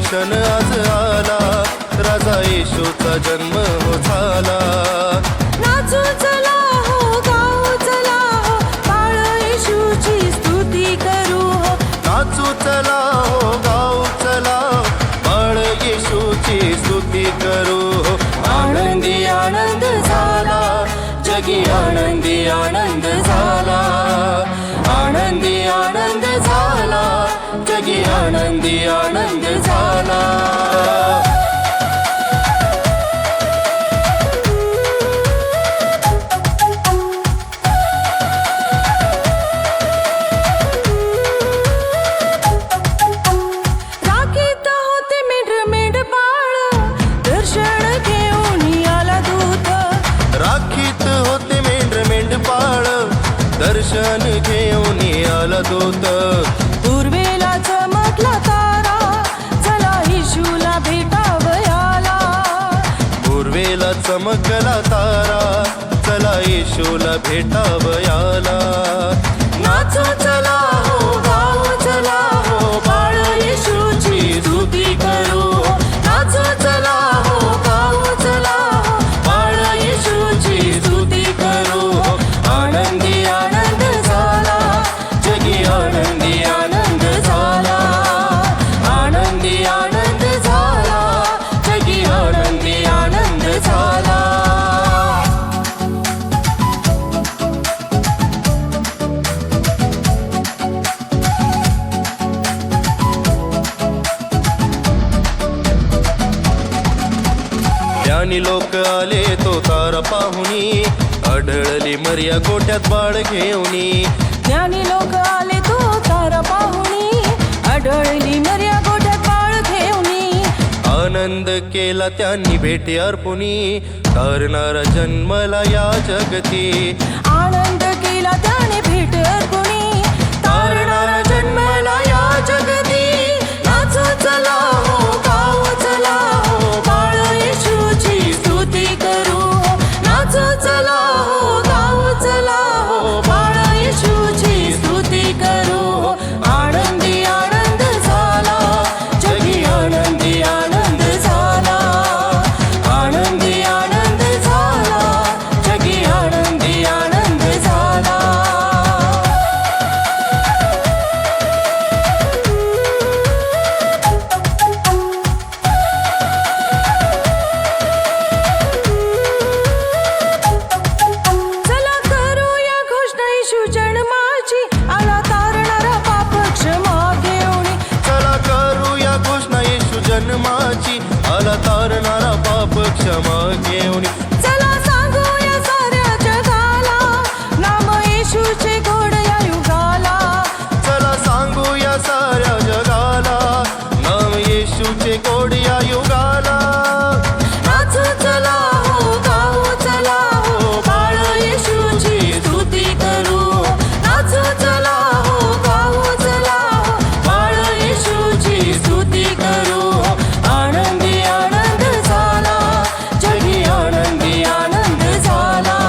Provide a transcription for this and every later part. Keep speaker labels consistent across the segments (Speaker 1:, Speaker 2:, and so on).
Speaker 1: क्षण आज आला, राजा येशूचा जन्म हो झाला.
Speaker 2: नाचू चला हो, गाऊ चला हो, बाळ येशूची स्तुती करू हो.
Speaker 1: नाचू चला हो, गाऊ चला, बाळ येशूची स्तुती करू हो.
Speaker 2: आनंदी आनंद झाला,
Speaker 1: जगी आनंदी आनंद झाला.
Speaker 2: आनंदी आनंद झाला,
Speaker 1: जगी आनंदी आनंद झाला.
Speaker 2: राखीत होते मेंढपाळ, दर्शन घेऊन आला दूत.
Speaker 1: राखीत होते मेंढपाळ, दर्शन घेऊन आला दूत.
Speaker 2: पूर्वेला चमकला तारा, चला येशूला भेटावयाला.
Speaker 1: पूर्वेला चमकला तारा, चला येशूला भेटावयाला.
Speaker 2: नाचू चला हो, गाऊ चला हो, बाळ येशूची स्तुती करू हो. नाचू चला हो, गाऊ चला हो, बाळ येशूची स्तुती करू हो. आनंदी आनंद झाला,
Speaker 1: जगी आनंदी
Speaker 2: आनंद झाला. आनंदी आनंद झाला, जगी आनंदी आनंद झाला.
Speaker 1: ज्ञानी लोक आले तो तारा पाहुनी, आढळली मर्या गोट्यात बाळ घेऊनी.
Speaker 2: ज्ञानी लोक आले तो तारा पाहुणी, आढळली मर्या गोट्यात बाळ घेऊनी.
Speaker 1: आनंद केला त्यांनी भेटी अर्पुनी, तारणारा जन्मला या जगती.
Speaker 2: आनंद केला त्याने भेट अर्पुणी, तारणारा जन्मला या जगती. नाचू चला हो, गाऊ चला हो, बाळ येशूची स्तुती करू हो. नाचू चला हो, गाऊ चला हो, बाळ येशूची स्तुती करू हो. आनंदी आनंद झाला, जगी आनंदी आनंद झाला. आनंदी आनंद झाला, जगी आनंदी आनंद झाला. चला करूया घोषणा येशू जन्माची, आला तारणारा पाप क्षमा घेऊन.
Speaker 1: चला करूया घोषणा येशू जन्माची, आला तारणारा पाप क्षमा घेऊन.
Speaker 2: चला सांगूया साऱ्या जगाला, नाम येशूचे गोड या युगाला.
Speaker 1: चला सांगूया साऱ्या जगाला, नाम येशूचे गोड या युगाला.
Speaker 2: नाचू चला हो, गाऊ चला हो, बाळ येशूची स्तुती करू हो. नाचू चला हो, गाऊ चला हो, बाळ येशूची स्तुती करू हो. आनंदी आनंद झाला, जगी आनंदी आनंद झाला.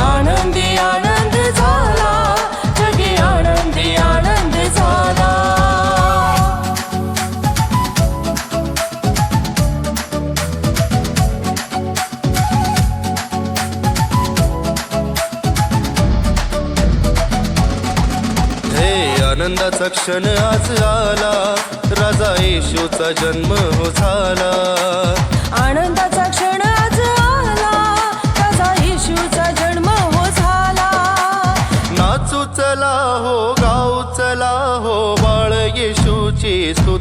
Speaker 2: आनंदी आनंद झाला, जगी आनंदी आनंद झाला.
Speaker 1: हे आनंदाचा क्षण आज आला, राजा येशूचा जन्म हो झाला.
Speaker 2: आनंदाचा क्षण आज आला, राजा येशूचा जन्म हो झाला.
Speaker 1: नाचू चला हो, गाऊ चला हो, बाळ येशूची स्तुती